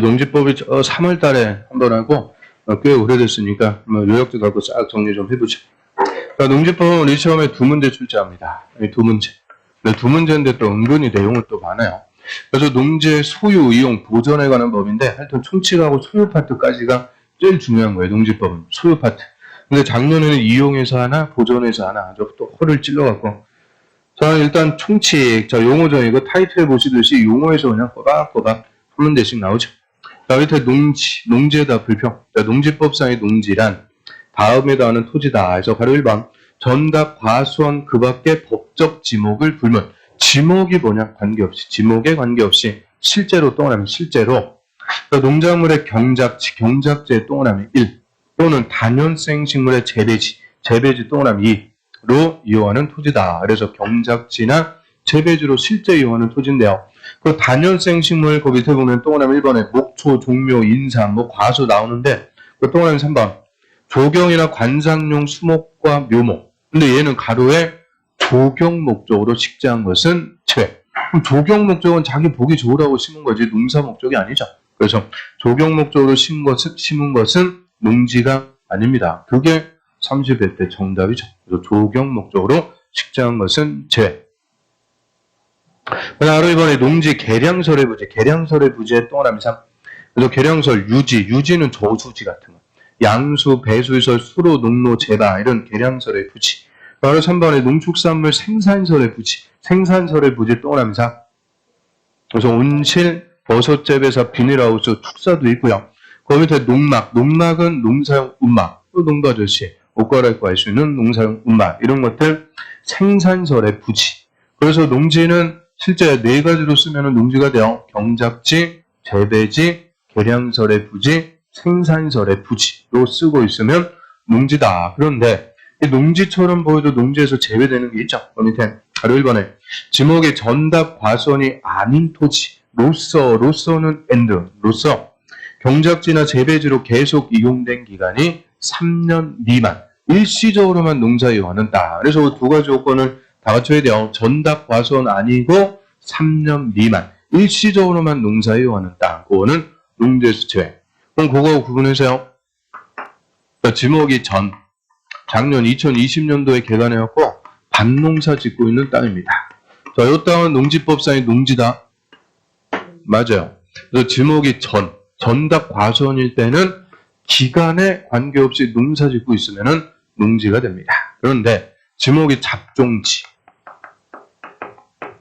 농지법이 3월 달에 한 번 하고 꽤 오래됐으니까 요약도 갖고 싹 정리 좀 해보죠. 자, 농지법은 우리 시험에 2문제 출제합니다. 이 2문제. 네, 2문제인데 또 은근히 내용은 또 많아요. 그래서 농지의 소유, 이용, 보존에 관한 법인데 하여튼 총칙하고 소유 파트까지가 제일 중요한 거예요. 농지법은 소유 파트. 근데 작년에는 이용에서 하나, 보존에서 하나 아주 또 허를 찔러갖고. 자, 일단 총칙. 자, 용어죠. 이거 타이틀에 보시듯이 용어에서 그냥 꼬박꼬박 한 문제씩 나오죠. 자, 밑에 농지에다 불평. 자, 농지법상의 농지란 다음에 하는 토지다. 그래서 바로 1번. 전답, 과수원, 그 밖의 법적 지목을 불문. 지목이 뭐냐? 관계없이. 지목에 관계없이 실제로 동그라미 실제로. 농작물의 경작지, 경작지의 동그라미 1. 또는 단연생 식물의 재배지, 재배지 동그라미 2로 이용하는 토지다. 그래서 경작지나 재배지로 실제 이용하는 토지인데요. 그 단연생 식물 그 밑에 보면 동그라미 1번에 목초, 종묘, 인삼, 과수 나오는데 그 동그라미 3번 조경이나 관상용 수목과 묘목. 근데 얘는 가로에 조경 목적으로 식재한 것은 제외. 그럼 조경 목적은 자기 보기 좋으라고 심은 거지 농사 목적이 아니죠. 그래서 조경 목적으로 심은 것은 농지가 아닙니다. 그게 30회 때 정답이죠. 그래서 조경 목적으로 식재한 것은 제외. 바로 이번에 농지 계량설의 부지, 계량설의 부지의 동그라미 3. 그래서 계량설, 유지는 저수지 같은 거. 양수, 배수설, 수로, 농로, 재바 이런 계량설의 부지. 바로 3번에 농축산물 생산설의 부지, 생산설의 부지 동그라미 4. 그래서 온실, 버섯재배사, 비닐하우스, 축사도 있고요. 그 밑에 농막은 농사용 운막, 또 농가저씨, 옷 갈아입고 할 수 있는 농사용 운막 이런 것들 생산설의 부지. 그래서 농지는 실제 4가지로 쓰면 농지가 돼요. 경작지, 재배지, 계량설의 부지, 생산설의 부지로 쓰고 있으면 농지다. 그런데 이 농지처럼 보여도 농지에서 제외되는 게 있죠. 그 밑에 바로 1번에 지목의 전답 과수원이 아닌 토지 로서는 로서 경작지나 재배지로 계속 이용된 기간이 3년 미만 일시적으로만 농사 이용하는 땅. 그래서 2가지 요건을 다 갖춰야 돼요. 전답 과수원 아니고 3년 미만 일시적으로만 농사 이용하는 땅. 그거는 농지에서 제외. 그럼 그거하고 구분해서요. 지목이 작년 2020년도에 개간해갖고 밭농사 짓고 있는 땅입니다. 자, 이 땅은 농지법상의 농지다. 맞아요. 그래서 지목이 전답 과수원일 때는 기간에 관계없이 농사 짓고 있으면 농지가 됩니다. 그런데 지목이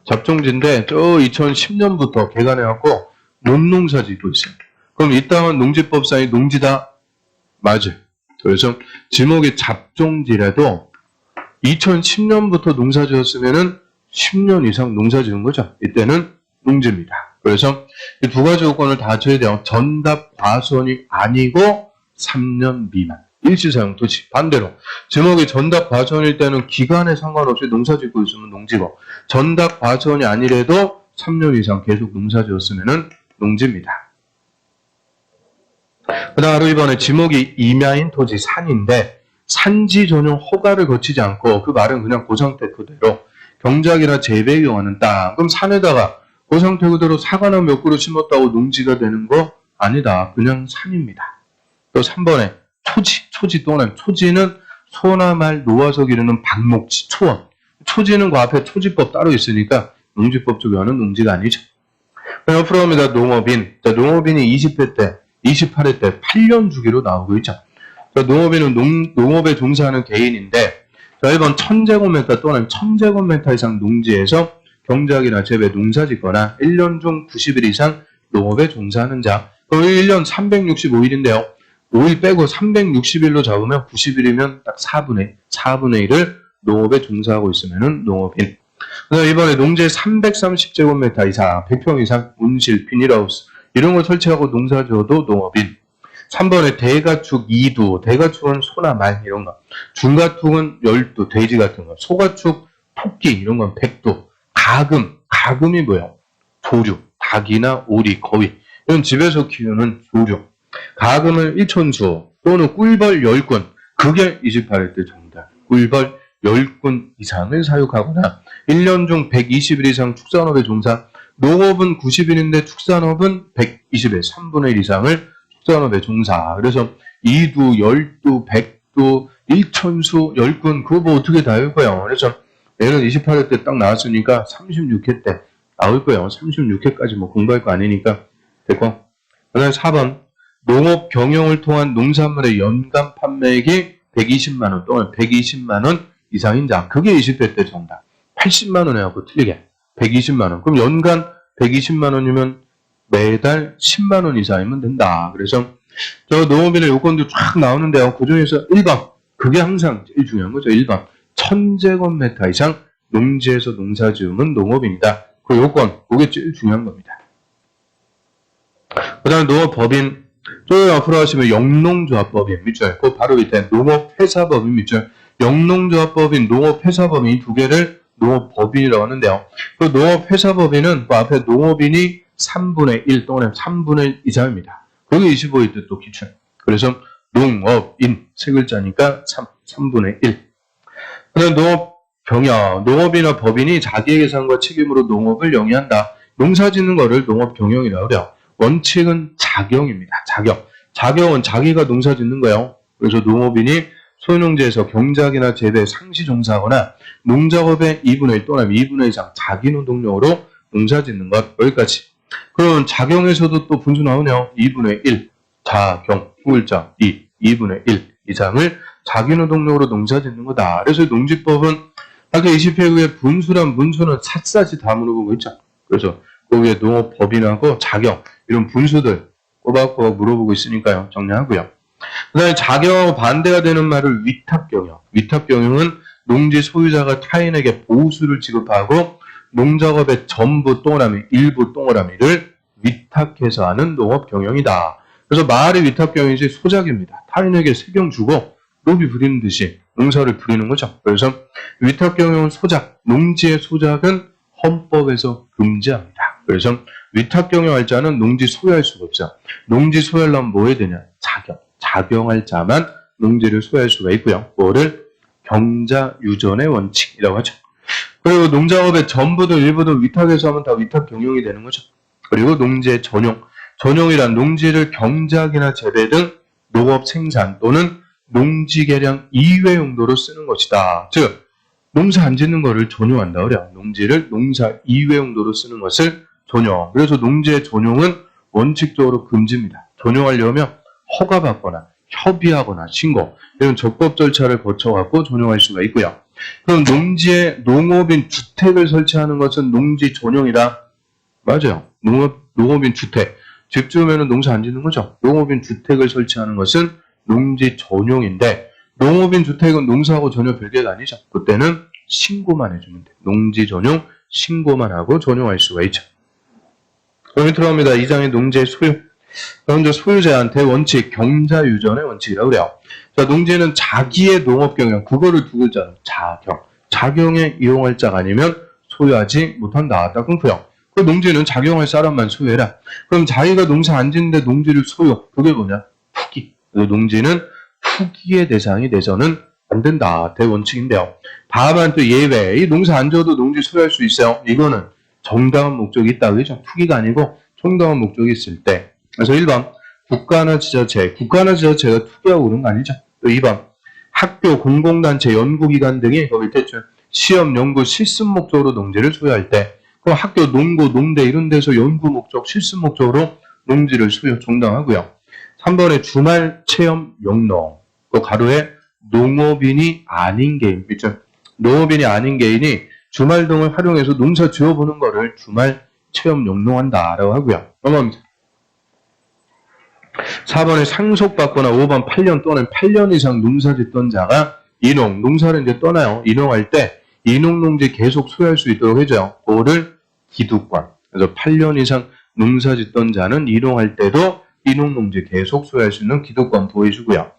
잡종지인데 저 2010년부터 개간해갖고 논농사 짓고 있어요. 그럼 이 땅은 농지법상의 농지다. 맞아요. 그래서 지목이 잡종지라도 2010년부터 농사 지었으면은 10년 이상 농사 지은 거죠. 이때는 농지입니다. 그래서 이 2가지 요건을 다 갖춰야 돼요. 전답 과수원이 아니고 3년 미만 일시사용 토지. 반대로 지목이 전답 과수원일 때는 기간에 상관없이 농사 짓고 있으면 농지고 전답 과수원이 아니래도 3년 이상 계속 농사 지었으면 농지입니다. 그 다음 이번에 지목이 임야인 토지 산인데 산지 전용 허가를 거치지 않고 그 말은 그냥 그 상태 그대로 경작이나 재배에 이용하는 땅. 그럼 산에다가 그 상태 그대로 사과나 몇 그루 심었다고 농지가 되는 거 아니다. 그냥 산입니다. 또 3번에 초지 또는 초지는 소나 말 놓아서 기르는 방목지, 초원. 초지는 그 앞에 초지법 따로 있으니까 농지법 쪽에 하는 농지가 아니죠. 옆으로 갑니다. 농업인. 자, 농업인이 20회 때 28회 때 8년 주기로 나오고 있죠. 자, 농업인은 농업에 종사하는 개인인데, 자, 1번 1000제곱미터 또는 1000제곱미터 이상 농지에서 경작이나 재배 농사 짓거나 1년 중 90일 이상 농업에 종사하는 자. 그럼 1년 365일인데요. 5일 빼고 360일로 잡으면 90일이면 딱 4분의 1을 농업에 종사하고 있으면 농업인. 그다음 이번에 농지 330제곱미터 이상, 100평 이상 온실, 비닐하우스 이런 걸 설치하고 농사 지어도 농업인. 3번에 대가축 2두, 대가축은 소나 말 이런 거. 중가축은 열두, 돼지 같은 거. 소가축, 토끼 이런 건 100두. 가금이 뭐예요? 조류, 닭이나 오리, 거위. 이런 집에서 키우는 조류. 가금은 1촌수 또는 꿀벌 10군. 그게 28일 때 정답. 꿀벌 10군 이상을 사육하거나 1년 중 120일 이상 축산업에 종사. 농업은 90인인데 축산업은 120일, 3분의 1 이상을 축산업에 종사. 그래서 2두, 10두, 100두, 1천수, 10군, 그거 뭐 어떻게 다 할 거예요. 그래서 얘는 28회 때 딱 나왔으니까 36회 때 나올 거예요. 36회까지 뭐 공부할 거 아니니까 됐고. 그 다음에 4번. 농업 경영을 통한 농산물의 연간 판매액이 120만원 또는 120만원 이상인 자. 그게 20회 때 정답. 80만원 해갖고 틀리게. 120만원. 그럼 연간 120만원이면 매달 10만원 이상이면 된다. 그래서 저 농업인의 요건도 쫙 나오는데요. 그 중에서 1번. 그게 항상 제일 중요한 거죠. 1번. 1000제곱미터 이상 농지에서 농사지으면 농업인이다. 그 요건. 그게 제일 중요한 겁니다. 그 다음에 농업법인. 저 앞으로 하시면 영농조합법인 밑줄. 그 바로 밑에 농업회사법인 밑줄. 영농조합법인, 농업회사법인 이 두 개를 농업법인이라고 하는데요. 그 농업회사법인은 그 앞에 농업인이 3분의 1 또는 3분의 1 이상입니다. 그게 25일 때 또 기출. 그래서 농업인 세 글자니까 3분의 1. 그다음 농업경영, 농업이나 법인이 자기의 계산과 책임으로 농업을 영위한다. 농사 짓는 거를 농업경영이라고 그래요. 원칙은 자경입니다. 자경은 자기가 농사 짓는 거예요. 그래서 농업인이 소유농지에서 경작이나 재배, 상시 종사하거나 농작업의 2분의 1 또는 2분의 1 이상 자기 노동력으로 농사 짓는 것. 여기까지. 그럼 자경에서도 또 분수 나오네요. 2분의 1. 자경. 후글자 2분의 1 이상을 자기 노동력으로 농사 짓는 거다. 그래서 농지법은 아까 20회 후에 분수란 문수는 샅샅이 다 물어보고 있죠. 그래서 거기에 농업법인하고 자경 이런 분수들 꼬박꼬박 물어보고 있으니까요. 정리하고요. 그 다음에 자경하고 반대가 되는 말을 위탁경영. 위탁경영은 농지 소유자가 타인에게 보수를 지급하고 농작업의 전부 동그라미, 일부 동그라미를 위탁해서 하는 농업경영이다. 그래서 말이 위탁경영이지 소작입니다. 타인에게 세경 주고 로비 부리는 듯이 농사를 부리는 거죠. 그래서 위탁경영은 소작, 농지의 소작은 헌법에서 금지합니다. 그래서 위탁경영할 자는 농지 소유할 수가 없죠. 농지 소유하려면 뭐 해야 되냐? 자경할 자만 농지를 소유할 수가 있고요. 뭐를? 경자유전의 원칙이라고 하죠. 그리고 농작업의 전부도 일부도 위탁해서 하면 다 위탁경영이 되는 거죠. 그리고 농지의 전용이란 농지를 경작이나 재배 등 농업 생산 또는 농지 개량 이외 용도로 쓰는 것이다. 즉, 농사 안 짓는 거를 전용한다 그래요. 농지를 농사 이외 용도로 쓰는 것을 전용. 그래서 농지의 전용은 원칙적으로 금지입니다. 전용하려면 허가받거나 협의하거나 신고 이런 적법 절차를 거쳐갖고 전용할 수가 있고요. 그럼 농지에 농업인 주택을 설치하는 것은 농지 전용이다. 맞아요. 농업인 주택. 집 지으면 농사 안 짓는 거죠. 농업인 주택을 설치하는 것은 농지 전용인데 농업인 주택은 농사하고 전혀 별개가 아니죠. 그때는 신고만 해주면 돼요. 농지 전용 신고만 하고 전용할 수가 있죠. 그럼 들어갑니다. 2장의 농지의 소유. 먼저 소유자한테 원칙, 경자유전의 원칙이라고 그래요. 자, 농지는 자기의 농업경영, 그거를 두 글자로 자경에 이용할 자가 아니면 소유하지 못한다. 딱 끊고요. 그 농지는 자경할 사람만 소유해라. 그럼 자기가 농사 안 짓는데 농지를 소유, 그게 뭐냐? 투기. 농지는 투기의 대상이 돼서는 안 된다. 대원칙인데요. 다만 또 예외. 이 농사 안 지어도 농지 소유할 수 있어요. 이거는 정당한 목적이 있다. 그죠? 투기가 아니고 정당한 목적이 있을 때. 그래서 1번 국가나 지자체가 투기하고 그런 거 아니죠. 또 2번 학교, 공공단체, 연구기관 등이 거기 있겠죠. 시험, 연구, 실습 목적으로 농지를 소유할 때 그럼 학교, 농고, 농대 이런 데서 연구 목적, 실습 목적으로 농지를 소유 정당하고요. 3번에 주말 체험 영농 그 가로에 농업인이 아닌 개인 있죠. 농업인이 아닌 개인이 주말 등을 활용해서 농사 지어보는 거를 주말 체험 영농한다라고 하고요. 넘어갑니다. 4번에 상속받거나 5번 8년 또는 8년 이상 농사 짓던 자가 인농, 농사를 이제 떠나요. 인농할 때 인농농지 계속 소유할 수 있도록 해줘요. 그거를 기득권. 그래서 8년 이상 농사 짓던 자는 인농할 때도 인농농지 계속 소유할 수 있는 기득권 보여주고요.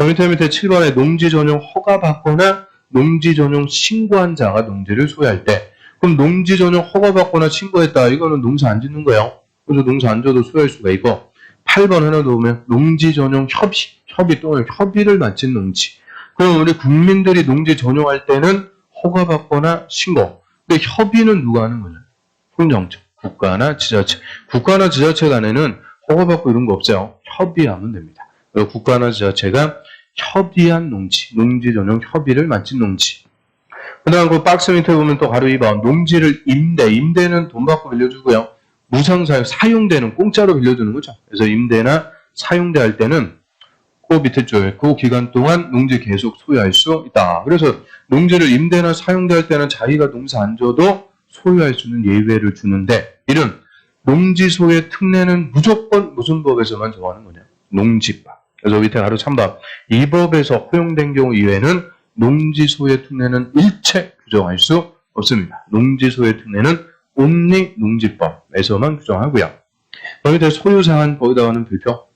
밑에 7번에 농지 전용 허가받거나 농지 전용 신고한 자가 농지를 소유할 때 그럼 농지 전용 허가받거나 신고했다. 이거는 농사 안 짓는 거예요. 그래서 농사 안 져도 소유할 수가 있고 8번 하나 더 보면 농지 전용 협의 또는 협의를 마친 농지. 그럼 우리 국민들이 농지 전용할 때는 허가받거나 신고. 근데 협의는 누가 하는 거냐? 국가나 지자체. 국가나 지자체 간에는 허가받고 이런 거 없어요. 협의하면 됩니다. 그리고 국가나 지자체가 협의한 농지, 농지 전용 협의를 마친 농지. 그 다음 그 박스 밑에 보면 또 바로 2번 농지를 임대는 돈 받고 빌려주고요. 무상사용, 사용대는 공짜로 빌려주는 거죠. 그래서 임대나 사용대 할 때는 그 밑에 쪽에 그 기간 동안 농지 계속 소유할 수 있다. 그래서 농지를 임대나 사용대 할 때는 자기가 농사 안 줘도 소유할 수 있는 예외를 주는데 이런 농지 소유의 특례는 무조건 무슨 법에서만 정하는 거냐? 농지법. 그래서 밑에 바로 3번 이 법에서 허용된 경우 이외에는 농지 소유의 특례는 일체 규정할 수 없습니다. 농지 소유의 특례는 only 농지법에서만 규정하고요. 거기다 소유상한 거기다가는 불표.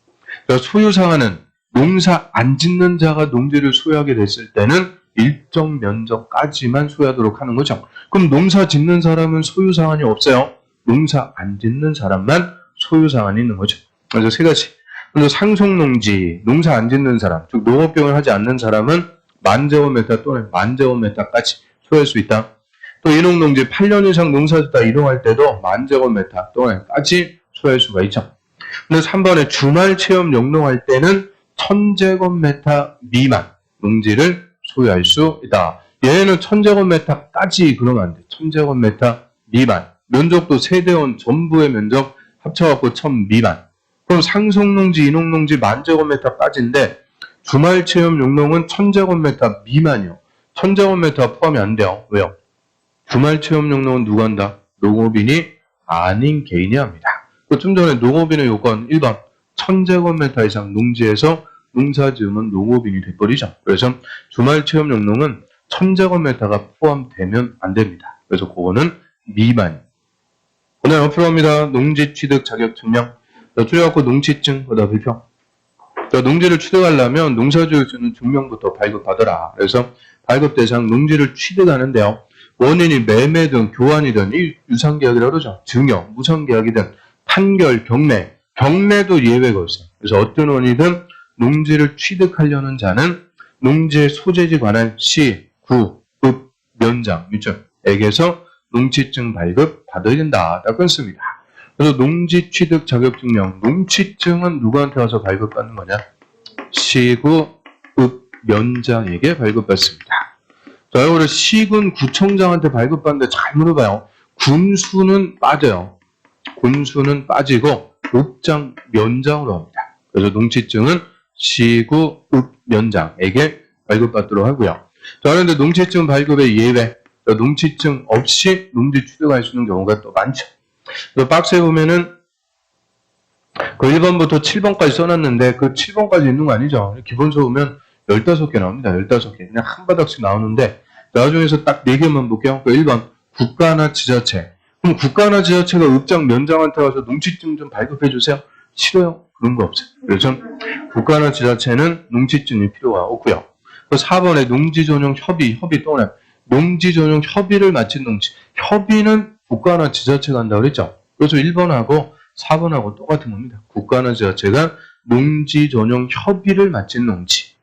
그러니까 소유상한은 농사 안 짓는 자가 농지를 소유하게 됐을 때는 일정 면적까지만 소유하도록 하는 거죠. 그럼 농사 짓는 사람은 소유상한이 없어요. 농사 안 짓는 사람만 소유상한이 있는 거죠. 그래서 세 가지. 그래서 상속농지, 농사 안 짓는 사람, 즉 농업경을 하지 않는 사람은 10,000제곱미터 또는 10,000제곱미터까지 소유할 수 있다. 또 인옥농지 8년 이상 농사짓다 이동할 때도 10,000제곱미터 또는까지 소유할 수가 있죠. 근데 3번에 주말 체험 영농할 때는 1,000제곱미터 미만 농지를 소유할 수 있다. 얘는 1,000제곱미터까지 그러면 안 돼. 1,000제곱미터 미만. 면적도 세대원 전부의 면적 합쳐갖고 1,000 미만. 그럼 상속농지, 인옥농지 10,000제곱미터까지인데 주말 체험 용농은 1,000제곱미터 미만이요. 1,000제곱미터 포함이 안 돼요. 왜요? 주말 체험 용농은 누가 한다? 농업인이 아닌 개인이 합니다. 좀 전에 농업인의 요건 1번 1,000제곱미터 이상 농지에서 농사 지으면 농업인이 돼버리죠. 그래서 주말 체험 용농은 1,000제곱미터가 포함되면 안 됩니다. 그래서 그거는 미만. 오늘 옆으로 갑니다. 농지 취득 자격 증명. 줄여갖고 농취증, 그다음 불평. 농지를 취득하려면 농사지을 증명부터 발급하더라. 그래서 발급 대상 농지를 취득하는데요. 원인이 매매 등 교환이든 유상계약이라고 그러죠. 증여, 무상계약이든 판결, 경매. 경매도 예외가 있어요. 그래서 어떤 원인이든 농지를 취득하려는 자는 농지의 소재지 관한 시, 구, 읍, 면장, 밑줄에게서 농취증 발급 받아야 된다. 딱 끊습니다. 그래서 농지 취득 자격 증명, 농취증은 누구한테 와서 발급받는 거냐? 시구, 읍, 면장에게 발급받습니다. 자, 이거를 시군 구청장한테 발급받는데 잘 물어봐요. 군수는 빠져요. 군수는 빠지고 읍장, 면장으로 합니다. 그래서 농취증은 시구, 읍, 면장에게 발급받도록 하고요. 자, 그런데 농취증 발급의 예외, 농취증 없이 농지 취득할 수 있는 경우가 또 많죠. 박스에 보면은 그 1번부터 7번까지 써놨는데 그 7번까지 있는 거 아니죠. 기본서 보면 15개 나옵니다. 15개. 그냥 한 바닥씩 나오는데 나중에서 딱 4개만 볼게요. 그 1번 국가나 지자체. 그럼 국가나 지자체가 읍장 면장한테 와서 농취증 좀 발급해 주세요. 싫어요. 그런 거 없어요. 그래서 국가나 지자체는 농취증이 필요가 없고요. 그 4번에 농지 전용 협의 또는 농지 전용 협의를 마친 농지. 협의는 국가나 지자체가 한다고 그랬죠. 그래서 1번하고 4번하고 똑같은 겁니다. 국가나 지자체가 농지 전용 협의를 마친 농지.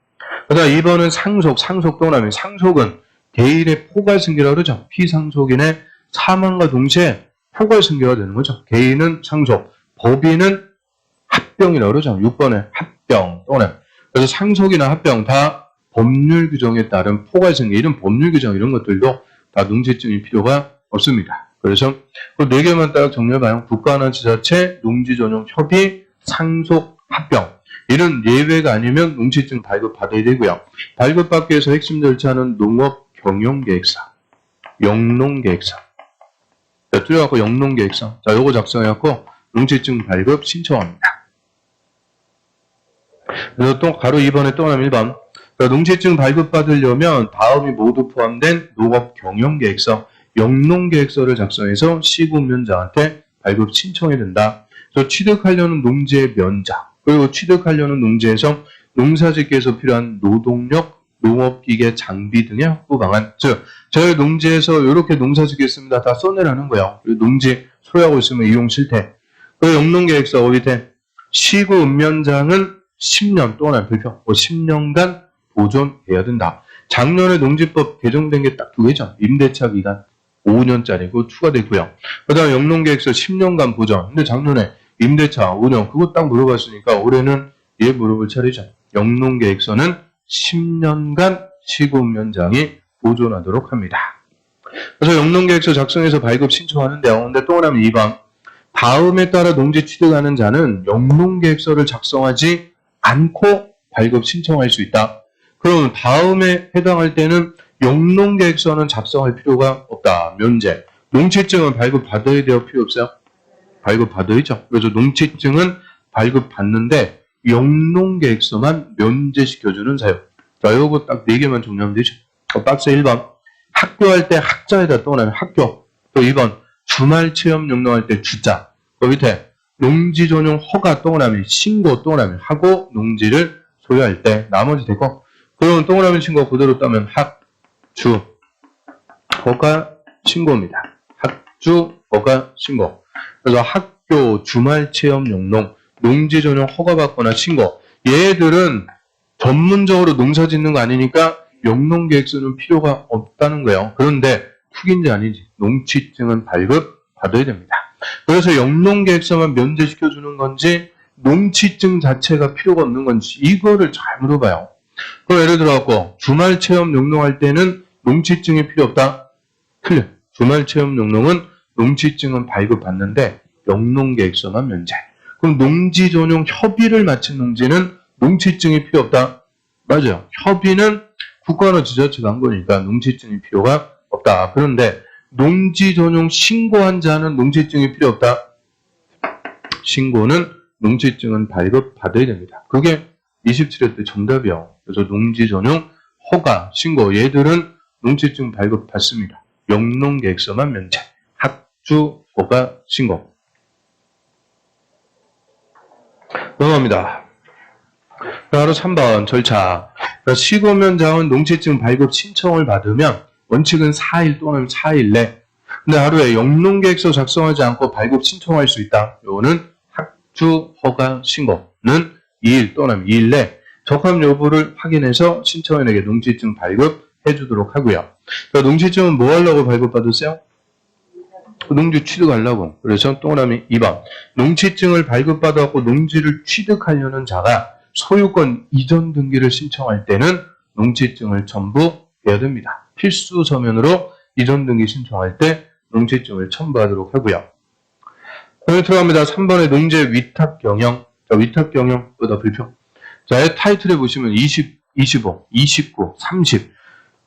그 다음 2번은 상속 또는 상속은 개인의 포괄승계라고 그러죠. 피상속인의 사망과 동시에 포괄승계가 되는 거죠. 개인은 상속, 법인은 합병이라고 그러죠. 6번에 합병 또는 그래서 상속이나 합병 다 법률 규정에 따른 포괄승계, 이런 법률 규정 이런 것들도 다 농지증이 필요가 없습니다. 그래서 그 4개만 딱 정리해봐요. 국가나 지자체, 농지 전용 협의, 상속, 합병. 이런 예외가 아니면 농지증 발급받아야 되고요. 발급받기 위해서 핵심 절차는 농업경영계획서, 영농계획서. 자, 줄여갖고 영농계획서. 자, 요거 작성해갖고 농지증 발급 신청합니다. 그래서 또 가로 2번에 또 하면 1번. 자, 농지증 발급받으려면 다음이 모두 포함된 농업경영계획서, 영농계획서를 작성해서 시군면장한테 발급 신청해야 된다. 그래서 취득하려는 농지의 면적, 그리고 취득하려는 농지에서 농사짓기 위해서 필요한 노동력, 농업기계, 장비 등의 확보 방안. 즉, 저희 농지에서 이렇게 농사짓겠습니다. 다 써내라는 거예요. 그리고 농지 소유하고 있으면 이용 실태. 그 영농계획서 밑에 시구 읍면장은 10년 또는 불평, 10년간 보존해야 된다. 작년에 농지법 개정된 게 딱 2개죠. 임대차 기간. 5년짜리고 추가되고요. 그 다음 영농계획서 10년간 보전. 근데 작년에 임대차 5년 그거 딱 물어봤으니까 올해는 얘 물어볼 차례죠. 영농계획서는 10년간 시공면장이 보존하도록 합니다. 그래서 영농계획서 작성해서 발급 신청하는데요. 근데 또 하나는 2번. 다음에 따라 농지 취득하는 자는 영농계획서를 작성하지 않고 발급 신청할 수 있다. 그럼 다음에 해당할 때는 영농계획서는 작성할 필요가 없다. 면제. 농취증은 발급받아야 돼요? 필요 없어요? 발급받아야죠. 그래서 농취증은 발급받는데 영농계획서만 면제시켜주는 사유. 자, 요거 딱 4개만 정리하면 되죠. 박스 1번. 학교할 때 학자에다 또 나면 학교. 또 2번. 주말 체험 영농할 때 주자. 그 밑에 농지 전용 허가 동그라미 신고 동그라미 하고 농지를 소유할 때 나머지 되고 그러면 동그라미 신고 그대로 따면 학주 허가 신고입니다. 학주 허가 신고. 그래서 학교 주말 체험 영농 농지 전용 허가 받거나 신고. 얘들은 전문적으로 농사 짓는 거 아니니까 영농계획서는 필요가 없다는 거예요. 그런데 훅인지 아닌지 농취증은 발급 받아야 됩니다. 그래서 영농계획서만 면제시켜주는 건지 농취증 자체가 필요가 없는 건지 이거를 잘 물어봐요. 그럼 예를 들어갖고 주말 체험 영농할 때는 농취증이 필요 없다? 틀려. 주말 체험 영농은 농취증은 발급받는데 영농계획서만 면제. 그럼 농지 전용 협의를 마친 농지는 농취증이 필요 없다? 맞아요. 협의는 국가나 지자체가 한 거니까 농취증이 필요가 없다. 그런데 농지 전용 신고한 자는 농취증이 필요 없다. 신고는 농취증은 발급받아야 됩니다. 그게 27회 때 정답이요. 그래서 농지 전용 허가, 신고 얘들은 농취증 발급받습니다. 영농계획서만 면제. 학주, 허가, 신고. 넘어갑니다. 바로 3번 절차. 시공면장은 농취증 발급 신청을 받으면 원칙은 4일 또는 4일 내. 근데 하루에 영농계획서 작성하지 않고 발급 신청할 수 있다. 요거는 학주 허가 신고는 2일 또는 2일 내 적합 여부를 확인해서 신청인에게 농취증 발급해 주도록 하고요. 농취증은 뭐 하려고 발급받으세요? 농지 취득하려고. 그래서 동그라미 2번. 농취증을 발급받아갖고 농지를 취득하려는 자가 소유권 이전 등기를 신청할 때는 농취증을 첨부해야 됩니다. 필수 서면으로 이전 등기 신청할 때 농취증을 첨부하도록 하고요. 여기 들어갑니다. 3번의 농지 위탁 경영. 자, 위탁 경영보다 불평. 자, 타이틀에 보시면 20, 25, 29, 30.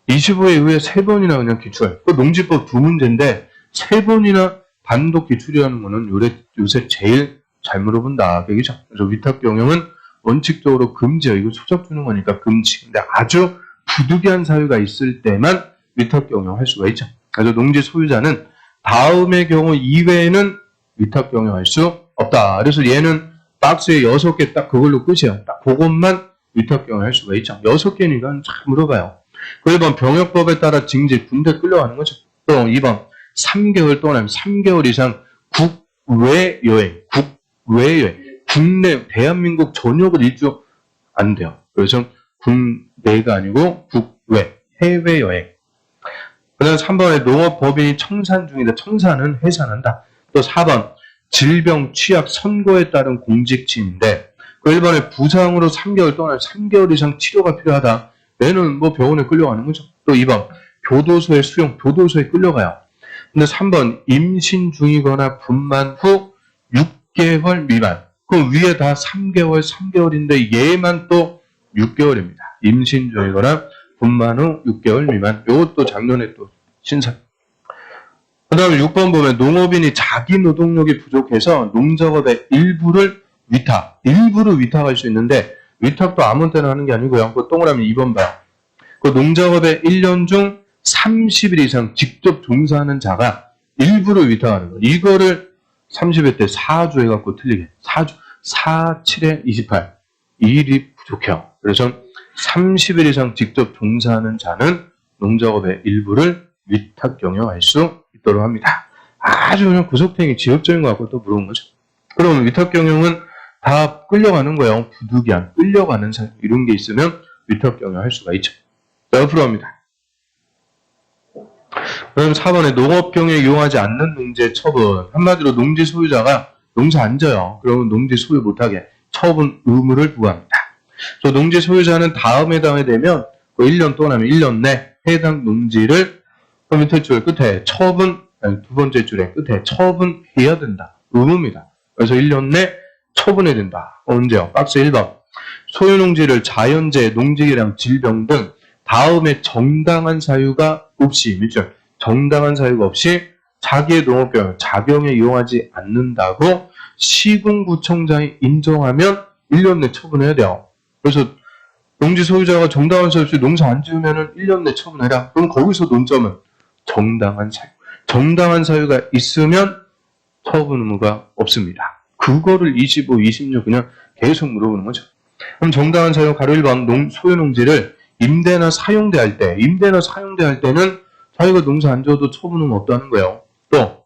25에 의해 3번이나 그냥 기출. 그 농지법 2문제인데 3번이나 단독 기출이라는 거는 요새 제일 잘 물어본다. 그죠? 그래서 위탁 경영은 원칙적으로 금지예요. 이거 초적 주는 거니까 금지. 근데 아주 부득이한 사유가 있을 때만 위탁 경영할 수가 있죠. 그래서 농지 소유자는 다음의 경우 이외에는 위탁 경영할 수 없다. 그래서 얘는 박스에 6개 딱 그걸로 끝이에요. 딱 그것만 위탁 경영할 수가 있죠. 6개니까 잘 물어봐요. 그 1번 병역법에 따라 징집 군대 끌려가는 거죠. 또 2번 3개월 동안 3개월 이상 국외 여행, 국내 대한민국 전역을 일주 안 돼요. 그래서 국내가 아니고 국외 해외 여행. 그다음 3번에 농업법인이 청산 중이다. 청산은 해산한다. 또 4번 질병, 취약, 선고에 따른 공직침인데 그 1번에 부상으로 3개월 동안 3개월 이상 치료가 필요하다. 얘는 뭐 병원에 끌려가는 거죠. 또 2번 교도소에 수용, 교도소에 끌려가요. 근데 3번 임신 중이거나 분만 후 6개월 미만. 그럼 위에 다 3개월, 3개월인데 얘만 또 6개월입니다. 임신 중이거나 분만 후 6개월 미만. 이것도 작년에 또 신상. 그 다음에 6번 보면 농업인이 자기 노동력이 부족해서 농작업의 일부를 위탁할 수 있는데 위탁도 아무 때나 하는 게 아니고요. 그 동그라미 2번 봐요. 그 농작업의 1년 중 30일 이상 직접 종사하는 자가 일부를 위탁하는 거. 이거를 30회 때 4주 해갖고 틀리게. 4주, 4, 7에 28. 2일이 부족해요. 그래서 30일 이상 직접 종사하는 자는 농작업의 일부를 위탁 경영할 수 있도록 합니다. 아주 그냥 구속행위 지역적인 것 같고 또 물어본 거죠. 그러면 위탁 경영은 다 끌려가는 거예요. 부득이한 끌려가는 사유 이런 게 있으면 위탁 경영할 수가 있죠. 자, 옆으로 갑니다. 그럼 4번에 농업경에 이용하지 않는 농지의 처분. 한마디로 농지 소유자가 농사 안 져요. 그러면 농지 소유 못하게 처분 의무를 부과합니다. 또 농지 소유자는 다음에 되면 1년 동안 하면 1년 내 해당 농지를 그 밑에 줄 끝에 두 번째 줄의 끝에 처분해야 된다. 의무입니다. 그래서 1년 내 처분해야 된다. 언제요? 박스 1번. 소유농지를 자연재해, 농지개량, 질병 등 다음에 정당한 사유가 없이, 밑줄 정당한 사유가 없이 자기의 농업경, 자경에 이용하지 않는다고 시군구청장이 인정하면 1년 내 처분해야 돼요. 그래서 농지 소유자가 정당한 사유 없이 농사 안 지으면 1년 내 처분해라. 그럼 거기서 논점은 정당한 사유. 정당한 사유가 있으면 처분 의무가 없습니다. 그거를 25, 26 그냥 계속 물어보는 거죠. 그럼 정당한 사유 가로 1번 소유농지를 임대나 사용대할 때는 자기가 농사 안 지어도 처분 의무 없다는 거예요. 또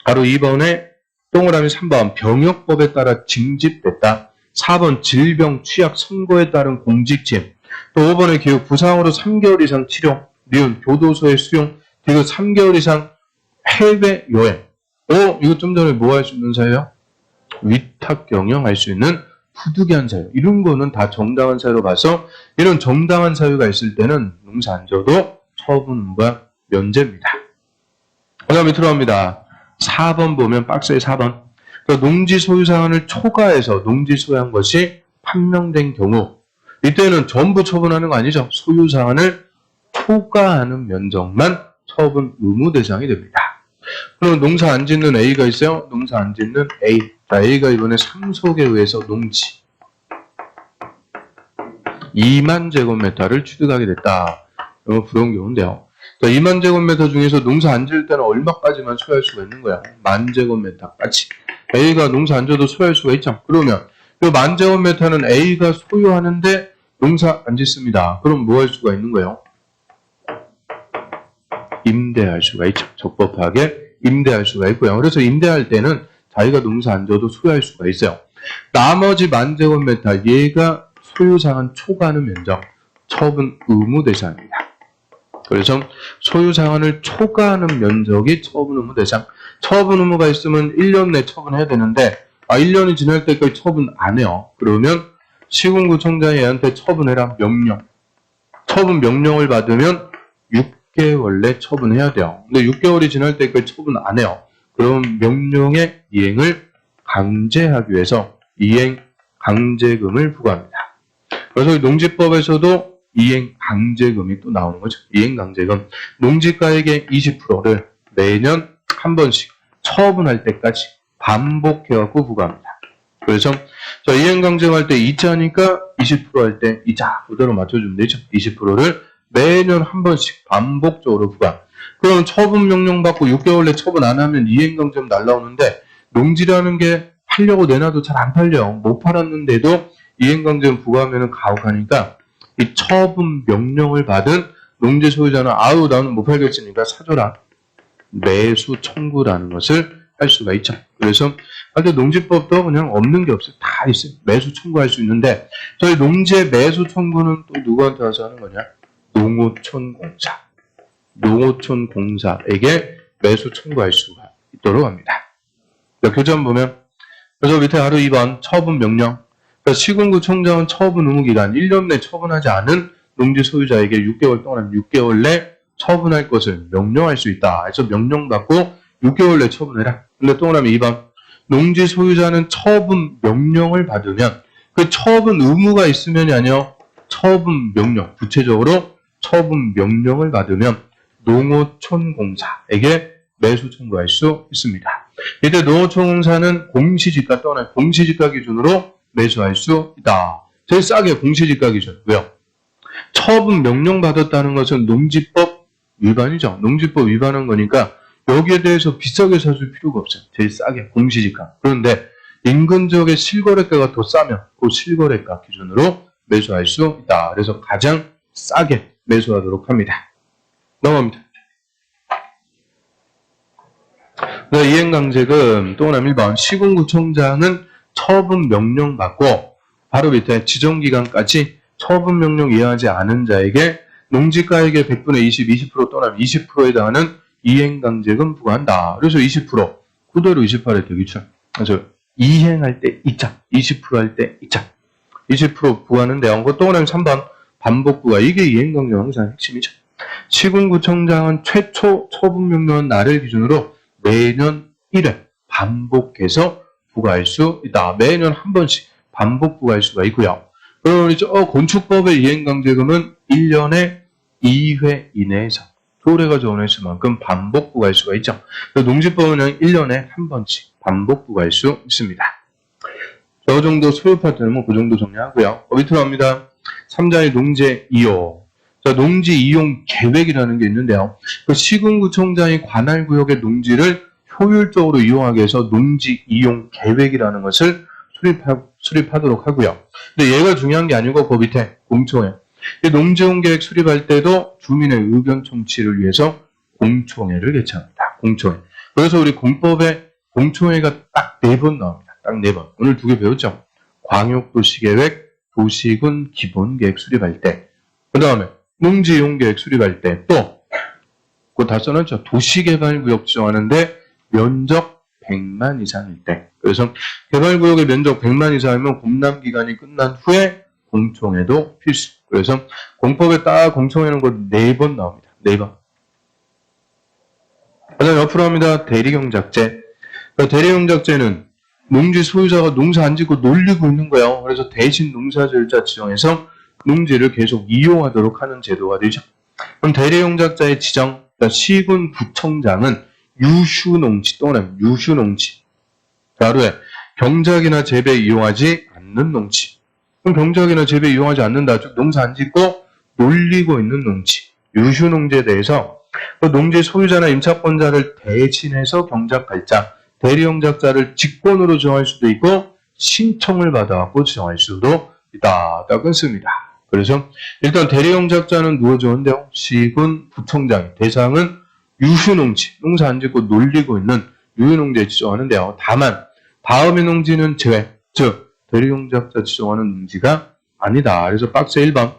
가로 2번에 동그라미 3번 병역법에 따라 징집됐다. 4번 질병 취약 선고에 따른 공직침. 또 5번에 기후 부상으로 3개월 이상 치료, 미운 교도소의 수용, 그리고 3개월 이상 해외여행. 이거 좀 전에 뭐 할 수 있는 사유요? 위탁 경영할 수 있는 부득이한 사유. 이런 거는 다 정당한 사유로 봐서 이런 정당한 사유가 있을 때는 농사 안 져도 처분과 면제입니다. 그 다음 밑으로 갑니다. 4번 보면 박스에 4번. 그러니까 농지 소유 사안을 초과해서 농지 소유한 것이 판명된 경우 이때는 전부 처분하는 거 아니죠. 소유 사안을 초과하는 면적만 처분 의무 대상이 됩니다. 그럼 농사 안 짓는 A가 있어요. 농사 안 짓는 A. 자, A가 이번에 상속에 의해서 농지 2만 제곱미터를 취득하게 됐다. 이거 부러운 경우인데요. 자, 2만 제곱미터 중에서 농사 안 지을 때는 얼마까지만 소유할 수가 있는 거야? 1만 제곱미터까지. A가 농사 안 져도 소유할 수가 있죠. 그러면 이 1만 제곱미터는 A가 소유하는데 농사 안 짓습니다. 그럼 뭐 할 수가 있는 거예요? 임대할 수가 있죠. 적법하게 임대할 수가 있고요. 그래서 임대할 때는 자기가 농사 안 져도 소유할 수가 있어요. 나머지 1만 제곱미터 얘가 소유상한 초과하는 면적 처분 의무 대상입니다. 그래서 소유상한을 초과하는 면적이 처분 의무 대상. 처분 의무가 있으면 1년 내 처분해야 되는데 1년이 지날 때까지 처분 안 해요. 그러면 시군구청장이 얘한테 처분해라 명령. 처분 명령을 받으면 6개월 내 처분해야 돼요. 근데 6개월이 지날 때까지 처분 안 해요. 그럼 명령의 이행을 강제하기 위해서 이행 강제금을 부과합니다. 그래서 농지법에서도 이행 강제금이 또 나오는 거죠. 이행 강제금. 농지가액의 20%를 매년 한 번씩 처분할 때까지 반복해갖고 부과합니다. 그래서 이행 강제할 때 이자니까 20% 할 때 이자 그대로 맞춰주면 되죠. 20%를 매년 한 번씩 반복적으로 부과. 그럼 처분 명령 받고 6개월 내 처분 안 하면 이행강제금 날라오는데 농지라는 게 팔려고 내놔도 잘 안 팔려요. 못 팔았는데도 이행강제금 부과하면 가혹하니까 이 처분 명령을 받은 농지 소유자는 나는 못 팔겠으니까 사줘라. 매수 청구라는 것을 할 수가 있죠. 그래서 농지법도 그냥 없는 게 없어요. 다 있어요. 매수 청구할 수 있는데 저희 농지의 매수 청구는 또 누구한테 와서 하는 거냐? 농어촌공사. 농어촌공사에게 매수 청구할 수가 있도록 합니다. 교재만 보면 그래서 밑에 하루 2번 처분 명령. 그러니까 시군구청장은 처분 의무기간 1년 내 처분하지 않은 농지 소유자에게 6개월 동안 6개월 내 처분할 것을 명령할 수 있다. 그래서 명령받고 6개월 내 처분해라. 근데 동그라미 2번 농지 소유자는 처분 명령을 받으면 그 처분 의무가 있으면이 아니요. 처분 명령. 구체적으로 처분 명령을 받으면 농어촌공사에게 매수 청구할 수 있습니다. 이때 농어촌공사는 공시지가 떠나 공시지가 기준으로 매수할 수 있다. 제일 싸게 공시지가 기준. 왜요? 처분 명령 받았다는 것은 농지법 위반이죠. 농지법 위반한 거니까 여기에 대해서 비싸게 사줄 필요가 없어요. 제일 싸게 공시지가. 그런데 인근 지역의 실거래가가 더 싸면 그 실거래가 기준으로 매수할 수 있다. 그래서 가장 싸게 매수하도록 합니다. 넘어갑니다. 이행강제금 동그라미 1번 시군구청장은 처분 명령 받고 바로 밑에 지정기간까지 처분 명령 이행하지 않은 자에게 농지가액의 100분의 20 또는 20%에 해당하는 이행강제금 부과한다. 그래서 20% 그대로 28에 되겠죠. 그래서 이행할 때 2차, 20%할 때 2차. 20% 부과하는데요. 또 그다음에 3번 반복 부과. 이게 이행강제 항상 핵심이죠. 시군구청장은 최초 처분명령한 날을 기준으로 매년 1회 반복해서 부과할 수 있다. 매년 한 번씩 반복 부과할 수가 있고요. 그러면 이제 건축법의 이행강제금은 1년에 2회 이내에서 조례가 정할 수만큼 반복 부과할 수가 있죠. 농지법은 1년에 한 번씩 반복 부과할 수 있습니다. 저 정도 소요 파트는 그 정도 정리하고요. 밑으로 갑니다. 3자의 농지 이용. 자, 농지 이용 계획이라는 게 있는데요. 그 시군구청장이 관할 구역의 농지를 효율적으로 이용하기 위해서 농지 이용 계획이라는 것을 수립하도록 하고요. 근데 얘가 중요한 게 아니고 그 밑에 공청회. 농지이용 계획 수립할 때도 주민의 의견 청취를 위해서 공청회를 개최합니다. 공청회. 그래서 우리 공법에 공청회가 딱 4번 나옵니다. 딱 4번. 오늘 2개 배웠죠? 광역도시계획, 도시군 기본계획 수립할 때. 그 다음에 농지이용 계획 수립할 때 또 그거 다 써놨죠? 도시개발구역 지정하는데 면적 100만 이상일 때. 그래서 개발구역의 면적 100만 이상이면 공람기간이 끝난 후에 공청회도 필수. 그래서 공법에 딱 공청회는 거 4번 나옵니다. 4번. 그 다음 옆으로 합니다. 대리경작제. 그러니까 대리경작제는 농지 소유자가 농사 안 짓고 놀리고 있는 거예요. 그래서 대신 농사 절자 지정해서 농지를 계속 이용하도록 하는 제도가 되죠. 그럼 대리경작자의 지정, 그러니까 시군구청장은 유휴농지 또는 유휴농지. 하루에 경작이나 재배 이용하지 않는 농지. 그럼 경작이나 재배 이용하지 않는다. 즉 농사 안 짓고 놀리고 있는 농지. 유휴농지에 대해서 그 농지 소유자나 임차권자를 대신해서 경작할자, 대리경작자를 직권으로 지정할 수도 있고 신청을 받아갖고 지정할 수도 있다. 딱 끊습니다. 그래서 일단 대리경작자는 누가 지정한대요? 시군구청장. 대상은 유휴농지, 농사 안 짓고 놀리고 있는 유휴농지에 지정하는데요. 다만 다음의 농지는 제외, 즉 대리경작자 지정하는 농지가 아니다. 그래서 박스 1번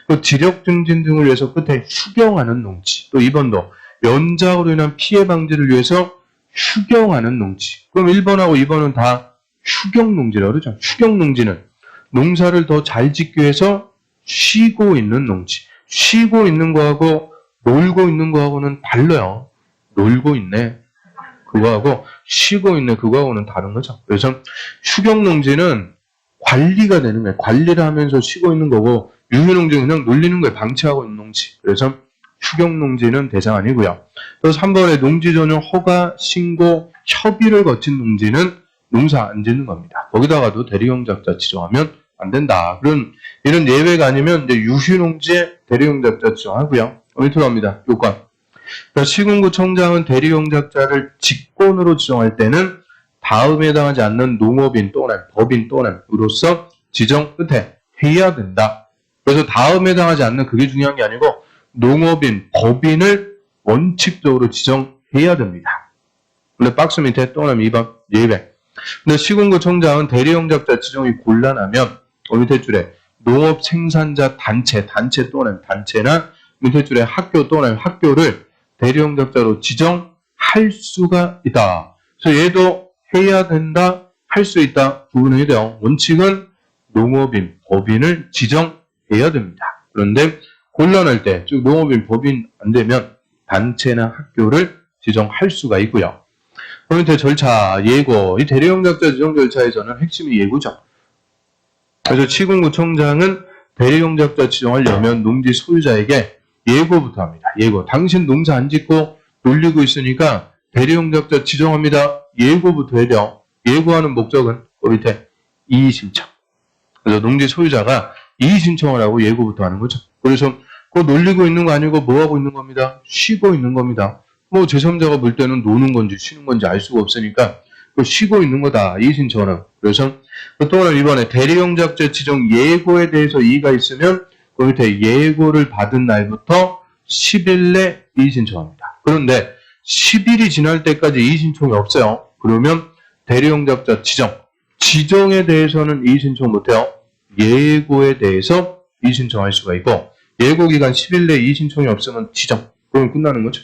그 지력 증진 등을 위해서 끝에 휴경하는 농지. 또 2번도 연작으로 인한 피해 방지를 위해서 휴경하는 농지. 그럼 1번하고 2번은 다 휴경농지라고 그러죠. 휴경농지는 농사를 더 잘 짓기 위해서 쉬고 있는 농지. 쉬고 있는 거하고 놀고 있는 거하고는 달라요. 놀고 있네. 그거하고 쉬고 있네. 그거하고는 다른 거죠. 그래서 휴경농지는 관리가 되는 거예요. 관리를 하면서 쉬고 있는 거고 유휴농지는 그냥 놀리는 거예요. 방치하고 있는 농지. 그래서 휴경농지는 대상 아니고요. 그래서 3번에 농지 전용 허가, 신고, 협의를 거친 농지는 농사 안 짓는 겁니다. 거기다가도 대리경작자 지정하면 안 된다. 이런 예외가 아니면 이제 유휴농지에 대리경작자 지정하고요. 밑으로 갑니다. 요건. 그러니까 시군구청장은 대리경작자를 직권으로 지정할 때는 다음에 해당하지 않는 농업인 또는 법인 또는 으로서 지정 끝에 해야 된다. 그래서 다음에 해당하지 않는 그게 중요한 게 아니고 농업인, 법인을 원칙적으로 지정해야 됩니다. 근데 박스 밑에 또는 2번 예외. 근데 시군구청장은 대리경작자 지정이 곤란하면 밑에 줄에 농업 생산자 단체 또는 단체나 밑에 줄에 학교 또는 학교를 대리경작자로 지정할 수가 있다. 그래서 얘도 해야 된다, 할 수 있다 구분해야 돼요. 원칙은 농업인, 법인을 지정해야 됩니다. 그런데 곤란할 때, 즉 농업인, 법인 안 되면 단체나 학교를 지정할 수가 있고요. 그럼 밑에 절차, 예고. 이 대리경작자 지정 절차에서는 핵심이 예고죠. 그래서 시군구청장은 대리경작자 지정하려면 농지 소유자에게 예고부터 합니다. 예고. 당신 농사 안 짓고 놀리고 있으니까 대리경작자 지정합니다. 예고부터 해야 돼요. 예고하는 목적은 그 밑에 이의신청. 그래서 농지 소유자가 이의신청을 하고 예고부터 하는 거죠. 그래서 그거 놀리고 있는 거 아니고 뭐 하고 있는 겁니다. 쉬고 있는 겁니다. 뭐 제3자가 볼 때는 노는 건지 쉬는 건지 알 수가 없으니까 쉬고 있는 거다. 이의신청은. 그래서 또 하나 이번에 대리경작자 지정 예고에 대해서 이의가 있으면 그 밑에 예고를 받은 날부터 10일 내 이의신청합니다. 그런데 10일이 지날 때까지 이의신청이 없어요. 그러면 대리경작자 지정에 대해서는 이의신청 못해요. 예고에 대해서 이의신청할 수가 있고 예고기간 10일 내에 이의신청이 없으면 지정. 그럼 끝나는 거죠.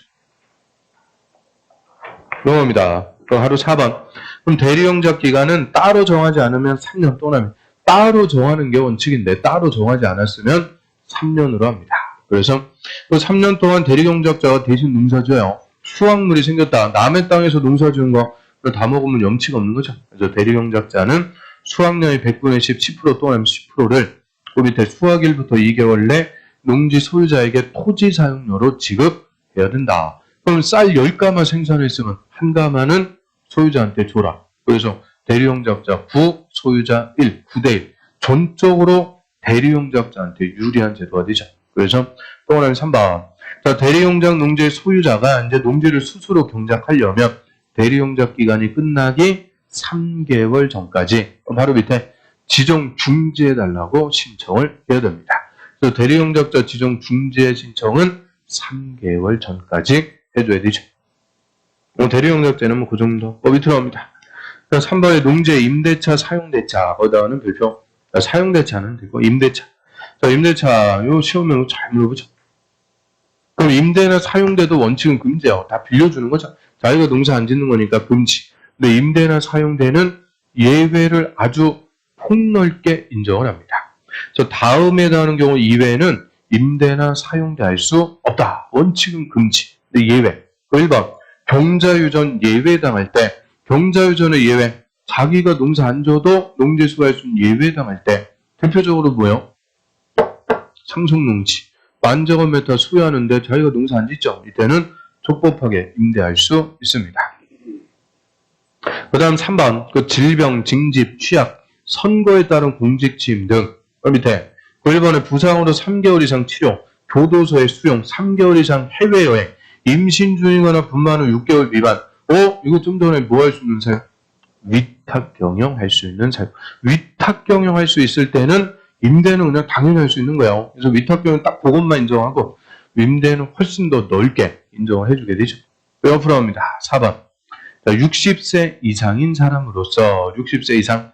넘어갑니다. 그럼 하루 4번. 그럼 대리용적 기간은 따로 정하지 않으면 3년 또는 따로 정하는 게 원칙인데 따로 정하지 않았으면 3년으로 합니다. 그래서 그 3년 동안 대리용적자가 대신 농사져요. 수확물이 생겼다. 남의 땅에서 농사지은 거 다 먹으면 염치가 없는 거죠. 그래서 대리용적자는 수확량의 100분의 10, 10% 또는 10%를 그 밑에 수확일부터 2개월 내 농지 소유자에게 토지 사용료로 지급해야 된다. 그럼 쌀 10가마 생산했으면 한 가마는 소유자한테 줘라. 그래서 대리용적자 9, 소유자 1, 9대1. 전적으로 대리용적자한테 유리한 제도가 되죠. 그래서 또 하나는 3번. 자, 대리용적 농지의 소유자가 이제 농지를 스스로 경작하려면 대리용적 기간이 끝나기 3개월 전까지 바로 밑에 지정 중지해달라고 신청을 해야 됩니다. 그래서 대리용적자 지정 중지의 신청은 3개월 전까지 해줘야 되죠. 대리용적자는 뭐 그 정도 법이 들어옵니다. 3번에 농지의 임대차, 사용대차, 거기다가는 별표, 사용대차는 되고 임대차. 자, 임대차, 요 시험에 잘 물어보죠. 그럼 임대나 사용대도 원칙은 금지예요. 다 빌려주는 거죠. 자기가 농사 안 짓는 거니까 금지. 근데 임대나 사용대는 예외를 아주 폭넓게 인정을 합니다. 저 다음에 나오는 경우 이외에는 임대나 사용대 할 수 없다. 원칙은 금지. 근데 예외. 1번. 경자유전 예외당할 때, 경자유전의 예외. 자기가 농사 안 줘도 농지 수할 수 있는 예외당할 때, 대표적으로 뭐예요? 상속농지. 10,000제곱미터 수여하는데 자기가 농사 안 짓죠. 이때는 적법하게 임대할 수 있습니다. 그 다음 3번, 그 질병, 징집, 취약, 선거에 따른 공직취임 등. 그 밑에 1번에 부상으로 3개월 이상 치료, 교도소에 수용, 3개월 이상 해외여행, 임신 중이거나 분만 후 6개월 미만. 이거 좀 전에 뭐 할 수 있는 사유? 위탁 경영 할 수 있는 사유. 위탁 경영 할 수 있을 때는 임대는 그냥 당연히 할 수 있는 거예요. 그래서 위탁 경영 딱 그것만 인정하고 임대는 훨씬 더 넓게 인정을 해주게 되죠. 옆으로 합니다. 4번. 자, 60세 이상인 사람으로서 60세 이상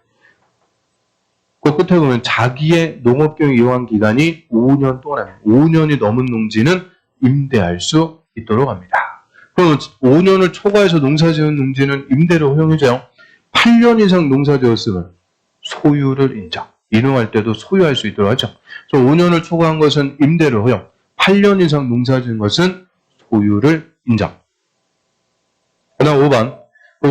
그 끝에 보면 자기의 농업경영 이용한 기간이 5년 동안 5년이 넘은 농지는 임대할 수 있도록 합니다. 그럼 5년을 초과해서 농사지은 농지는 임대로 허용해줘요. 8년 이상 농사지었으면 소유를 인정. 인용할 때도 소유할 수 있도록 하죠. 그래서 5년을 초과한 것은 임대로 허용. 8년 이상 농사지은 것은 소유를 인정. 그 다음 5번.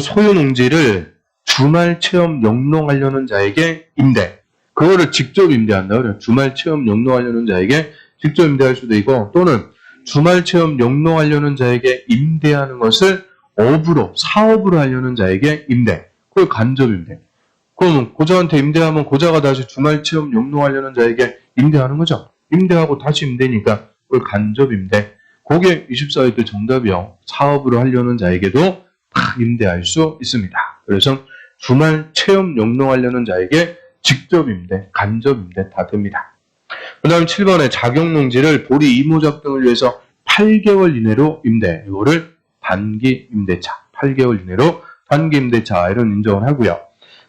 소유 농지를 주말 체험 영농하려는 자에게 임대. 그거를 직접 임대한다. 그래요. 주말 체험 영농하려는 자에게 직접 임대할 수도 있고, 또는 주말 체험 영농하려는 자에게 임대하는 것을 업으로, 사업으로 하려는 자에게 임대. 그걸 간접 임대. 그럼 고자한테 임대하면 고자가 다시 주말 체험 영농하려는 자에게 임대하는 거죠. 임대하고 다시 임대니까 그걸 간접 임대. 그게 24회 정답이요. 사업으로 하려는 자에게도 다 임대할 수 있습니다. 그래서 주말 체험 영농하려는 자에게 직접 임대, 간접 임대 다 됩니다. 그 다음 7번에 자격농지를 보리 이모작 등을 위해서 8개월 이내로 임대. 이거를 단기 임대차. 8개월 이내로 단기 임대차 이런 인정을 하고요.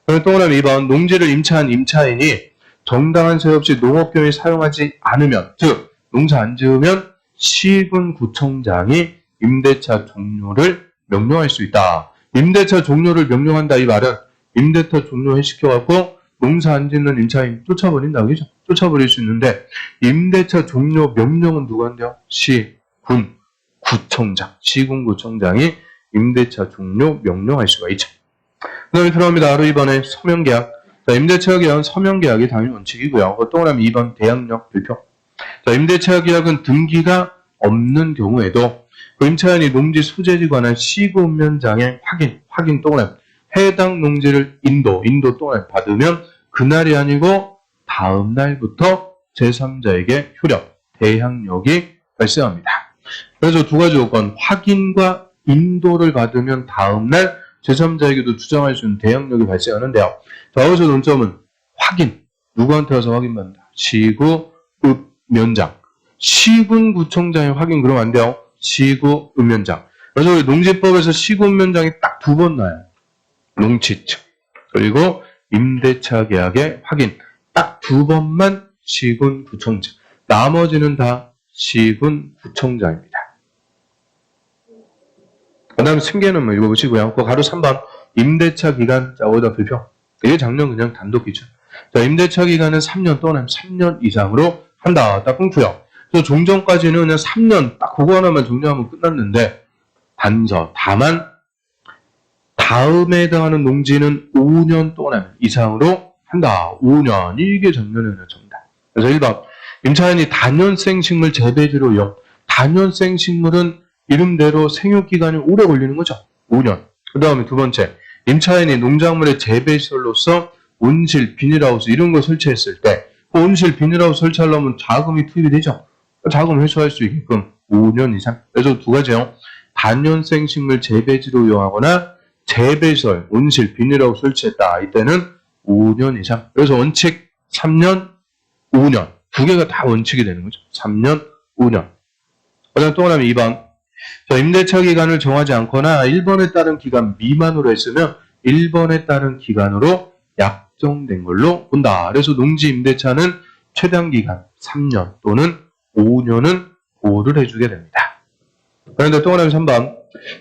그럼 또 하나 2번 농지를 임차한 임차인이 정당한 세유 없이 농업경에 사용하지 않으면, 즉 농사 안 지으면 시군구청장이 임대차 종료를 명령할 수 있다. 임대차 종료를 명령한다 이 말은 임대차 종료시켜갖고 농사 안 짓는 임차인 쫓아버린다 그죠? 쫓아버릴 수 있는데 임대차 종료 명령은 누구한테요? 시군구청장. 시군구청장이 임대차 종료 명령할 수가 있죠. 그 다음에 들어갑니다. 바로 2번에 서명계약. 자, 임대차 계약은 서명계약이 당연히 원칙이고요. 또 하나 2번 대항력 별표. 자, 임대차 계약은 등기가 없는 경우에도 그 임차인이 농지 소재지 관한 시군면장의 확인 또는 해당 농지를 인도 또는 받으면 그날이 아니고 다음 날부터 제3자에게 효력, 대항력이 발생합니다. 그래서 두 가지 요건, 확인과 인도를 받으면 다음 날 제3자에게도 주장할 수 있는 대항력이 발생하는데요. 자, 여기서 논점은 확인. 누구한테 와서 확인받는다? 시구읍면장. 시군구청장의 확인 그러면 안 돼요. 시구읍면장. 그래서 우리 농지법에서 시구읍면장이 딱 2번 나요. 농지측. 그리고 임대차 계약의 확인. 딱 2번만 시군구청장. 나머지는 다 시군 구청장입니다. 그 다음에 승계는 뭐 읽어보시고요. 그 가로 3번 임대차 기간, 자 오다 불평. 이게 작년 그냥 단독 기준. 자 임대차 기간은 3년 또는 3년 이상으로 한다. 딱 끊고요. 또 종전까지는 그냥 3년 딱 그거 하나만 정리하면 끝났는데 단서 다만 다음에 해당하는 농지는 5년 또는 이상으로 한다. 5년 이게 작년에는 정답. 그래서 1번 임차인이 단연생 식물 재배지로 용. 단연생 식물은 이름대로 생육기간이 오래 걸리는 거죠. 5년. 그 다음에 두 번째, 임차인이 농작물의 재배시설로서 온실, 비닐하우스 이런 거 설치했을 때 온실, 비닐하우스 설치하려면 자금이 투입이 되죠. 자금 회수할 수 있게끔 5년 이상. 그래서 두 가지요. 단연생 식물 재배지로 이용하거나 재배시설, 온실, 비닐하우스 설치했다. 이때는 5년 이상. 그래서 원칙 3년, 5년. 두 개가 다 원칙이 되는 거죠. 3년, 5년. 그 다음 또 하나 2번. 자, 임대차 기간을 정하지 않거나 1번에 따른 기간 미만으로 했으면 1번에 따른 기간으로 약정된 걸로 본다. 그래서 농지 임대차는 최단 기간 3년 또는 5년은 보호를 해주게 됩니다. 그런데 또 하나 3번.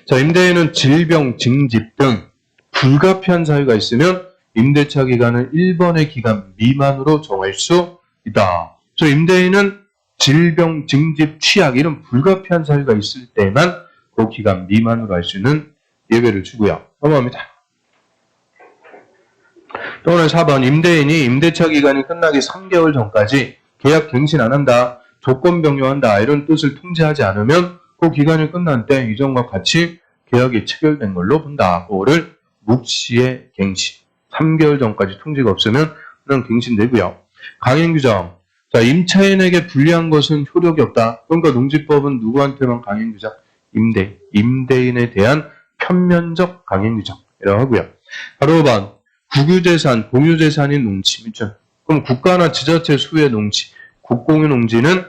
자, 임대인은 질병, 징집 등 불가피한 사유가 있으면 임대차 기간을 1번의 기간 미만으로 정할 수 있다. 그래서 임대인은 질병, 징집, 취약 이런 불가피한 사유가 있을 때만 그 기간 미만으로 할 수 있는 예외를 주고요. 넘어갑니다. 또 오늘 4번 임대인이 임대차 기간이 끝나기 3개월 전까지 계약 갱신 안 한다, 조건 변경한다 이런 뜻을 통지하지 않으면 그 기간이 끝난 때 이전과 같이 계약이 체결된 걸로 본다. 그거를 묵시의 갱신. 3개월 전까지 통지가 없으면 그냥 갱신되고요. 강행규정. 자, 임차인에게 불리한 것은 효력이 없다. 그러니까 농지법은 누구한테만 강행규정? 임대인에 대한 편면적 강행규정이라고 하고요. 바로 5번 국유재산, 공유재산인 농지. 그렇죠? 그럼 국가나 지자체 소유의 농지, 국공유 농지는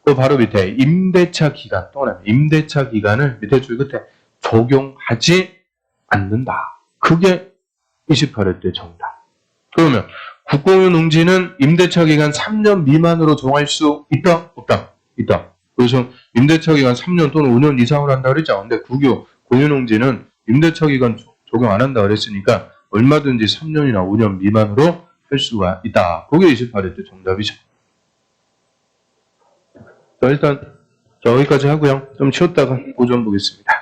그 바로 밑에 임대차 기간, 또 하나 임대차 기간을 밑에 줄 끝에 적용하지 않는다. 그게 28회 때 정답. 그러면 국공유 농지는 임대차 기간 3년 미만으로 정할 수 있다? 없다? 있다. 그래서 임대차 기간 3년 또는 5년 이상으로 한다 그랬죠. 근데 국유, 공유 농지는 임대차 기간 적용 안 한다 그랬으니까 얼마든지 3년이나 5년 미만으로 할 수가 있다. 그게 28회 때 정답이죠. 자, 일단 여기까지 하고요. 좀 쉬었다가 고점 보겠습니다.